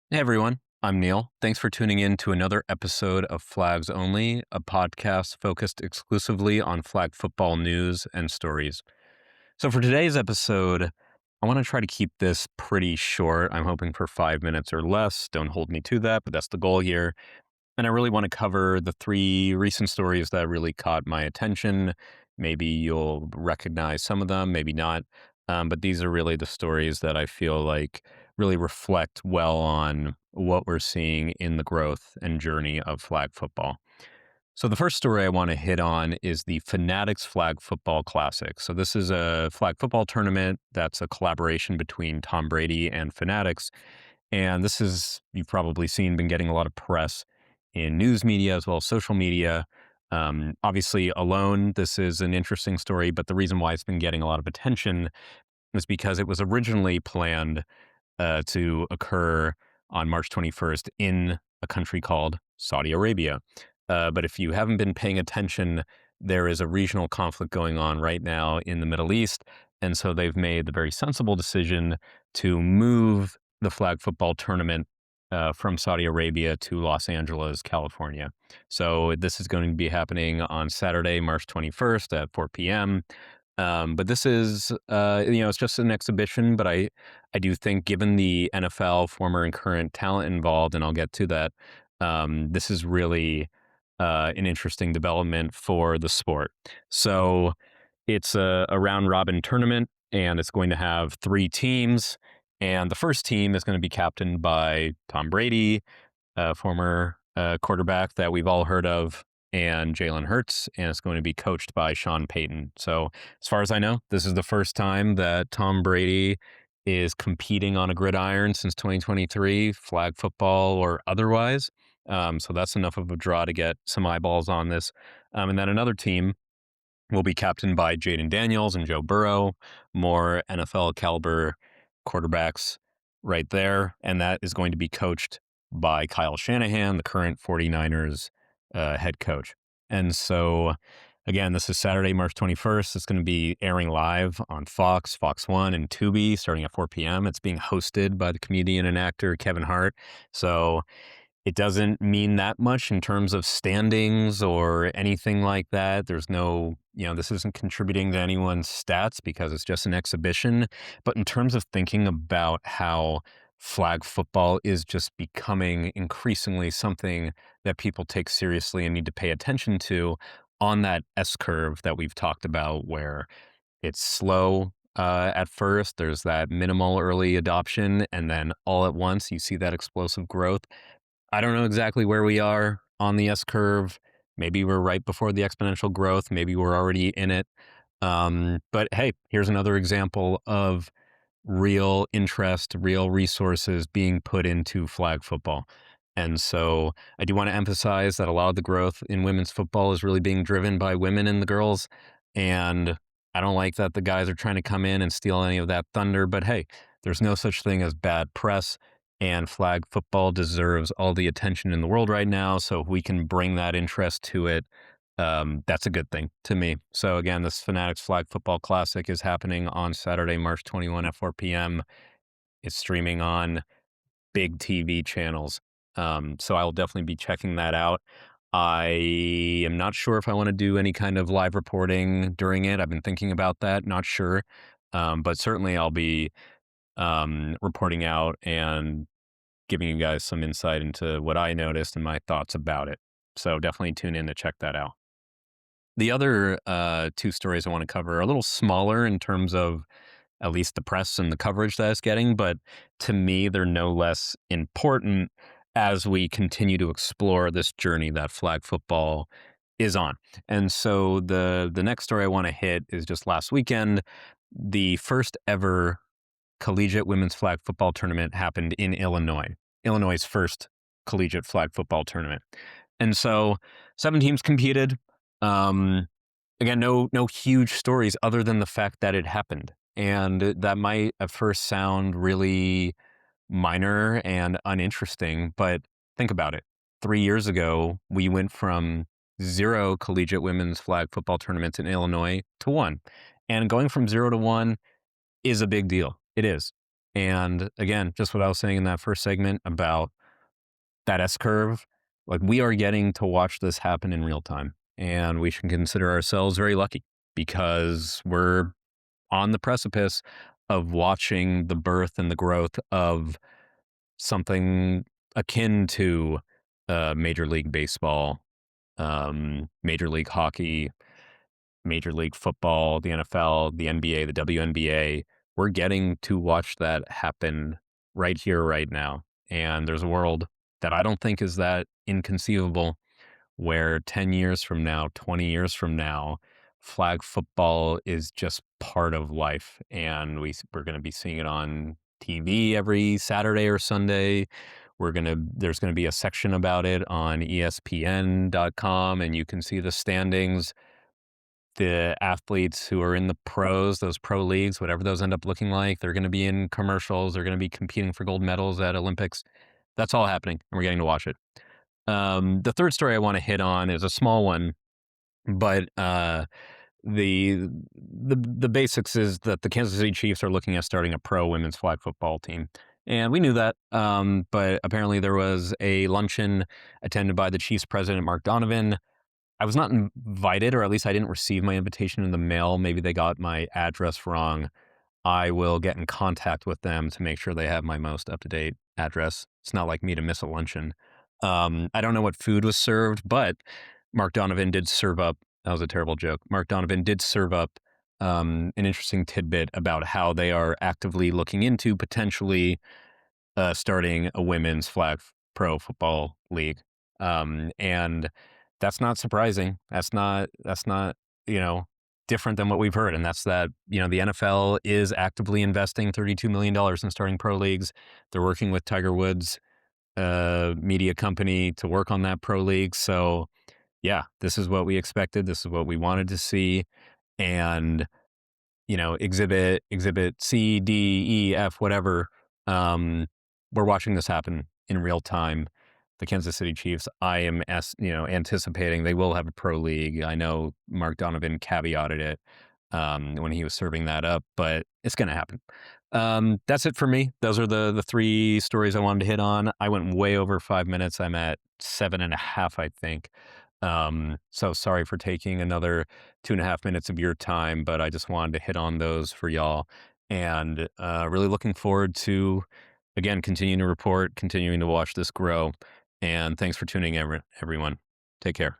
Hey everyone, I'm Neil. Thanks for tuning in to another episode of Flags Only, a podcast focused exclusively on flag football news and stories. So, for today's episode, I want to try to keep this pretty short. I'm hoping for 5 minutes or less. Don't hold me to that, but that's the goal here. And I really want to cover the three recent stories that really caught my attention. Maybe you'll recognize some of them, maybe not. But these are really the stories that I feel like really reflect well on what we're seeing in the growth and journey of flag football. So, the first story I want to hit on is the Fanatics Flag Football Classic. So, this is a flag football tournament that's a collaboration between Tom Brady and Fanatics. And this is, you've probably seen, been getting a lot of press in news media as well as social media. Obviously, alone, this is an interesting story, but the reason why it's been getting a lot of attention is because it was originally planned to occur on March 21st in a country called Saudi Arabia. But if you haven't been paying attention, there is a regional conflict going on right now in the Middle East. And so they've made the very sensible decision to move the flag football tournament from Saudi Arabia to Los Angeles, California. So this is going to be happening on Saturday, March 21st at 4 p.m. But this is, it's just an exhibition. But I do think, given the NFL former and current talent involved, and I'll get to that, this is really an interesting development for the sport. So it's a round robin tournament, and it's going to have three teams. And the first team is going to be captained by Tom Brady, former quarterback that we've all heard of, and Jalen Hurts, and it's going to be coached by Sean Payton. So, as far as I know, this is the first time that Tom Brady is competing on a gridiron since 2023, flag football or otherwise. So that's enough of a draw to get some eyeballs on this. And then another team will be captained by Jaden Daniels and Joe Burrow, more NFL caliber quarterbacks right there. And that is going to be coached by Kyle Shanahan, the current 49ers head coach. And so, again, this is Saturday, March 21st. It's going to be airing live on Fox, Fox One, and Tubi starting at 4 p.m. It's being hosted by the comedian and actor Kevin Hart. So, it doesn't mean that much in terms of standings or anything like that. There's no, this isn't contributing to anyone's stats because it's just an exhibition. But in terms of thinking about how flag football is just becoming increasingly something that people take seriously and need to pay attention to on that S curve that we've talked about, where it's slow at first, there's that minimal early adoption, and then all at once you see that explosive growth. I don't know exactly where we are on the S curve. Maybe we're right before the exponential growth. Maybe we're already in it. But hey, here's another example of real interest, real resources being put into flag football. And so I do want to emphasize that a lot of the growth in women's football is really being driven by women and the girls. And I don't like that the guys are trying to come in and steal any of that thunder. But hey, there's no such thing as bad press. And flag football deserves all the attention in the world right now. So if we can bring that interest to it, that's a good thing to me. So again, this Fanatics Flag Football Classic is happening on Saturday, March 21 at 4 p.m. It's streaming on big TV channels. So I'll definitely be checking that out. I am not sure if I want to do any kind of live reporting during it. I've been thinking about that, not sure. But certainly I'll be reporting out and giving you guys some insight into what I noticed and my thoughts about it. So definitely tune in to check that out. The other two stories I want to cover are a little smaller in terms of at least the press and the coverage that it's getting, but to me, they're no less important as we continue to explore this journey that flag football is on. And so the next story I want to hit is just last weekend, the first ever collegiate women's flag football tournament happened in Illinois, Illinois' first collegiate flag football tournament. And so 7 teams competed. Um, Again, no huge stories other than the fact that it happened. And that might at first sound really minor and uninteresting, but think about it. 3 years ago, we went from 0 collegiate women's flag football tournaments in Illinois to 1. And going from 0 to 1 is a big deal. It is. And again, just what I was saying in that first segment about that S curve, like we are getting to watch this happen in real time. And we should consider ourselves very lucky because we're on the precipice of watching the birth and the growth of something akin to Major League Baseball, Major League Hockey, Major League Football, the NFL, the NBA, the WNBA. We're getting to watch that happen right here, right now. And there's a world that I don't think is that inconceivable where 10 years from now, 20 years from now, flag football is just part of life. And we're going to be seeing it on TV every Saturday or Sunday. There's going to be a section about it on ESPN.com, and you can see the standings, the athletes who are in the pros, those pro leagues, whatever those end up looking like. They're going to be in commercials. They're going to be competing for gold medals at Olympics. That's all happening, and we're getting to watch it. The third story I want to hit on is a small one, but the the basics is that the Kansas City Chiefs are looking at starting a pro women's flag football team. And we knew that, but apparently there was a luncheon attended by the Chiefs president, Mark Donovan. I was not invited, or at least I didn't receive my invitation in the mail. Maybe they got my address wrong. I will get in contact with them to make sure they have my most up-to-date address. It's not like me to miss a luncheon. I don't know what food was served, but Mark Donovan did serve up. That was a terrible joke. Mark Donovan did serve up an interesting tidbit about how they are actively looking into potentially starting a women's flag pro football league. And that's not surprising. That's not, you know, different than what we've heard. And that's that, the NFL is actively investing $32 million in starting pro leagues. They're working with Tiger Woods media company to work on that pro league. So yeah, this is what we expected. This is what we wanted to see. And exhibit C, D, E, F, whatever. Um, we're watching this happen in real time. The Kansas City Chiefs, I am, anticipating they will have a pro league. I know Mark Donovan caveated it when he was serving that up, but it's going to happen. That's it for me. Those are the three stories I wanted to hit on. I went way over 5 minutes. I'm at 7.5, I think. So sorry for taking another 2.5 minutes of your time, but I just wanted to hit on those for y'all. And really looking forward to, again, continuing to report, continuing to watch this grow. And thanks for tuning in, everyone. Take care.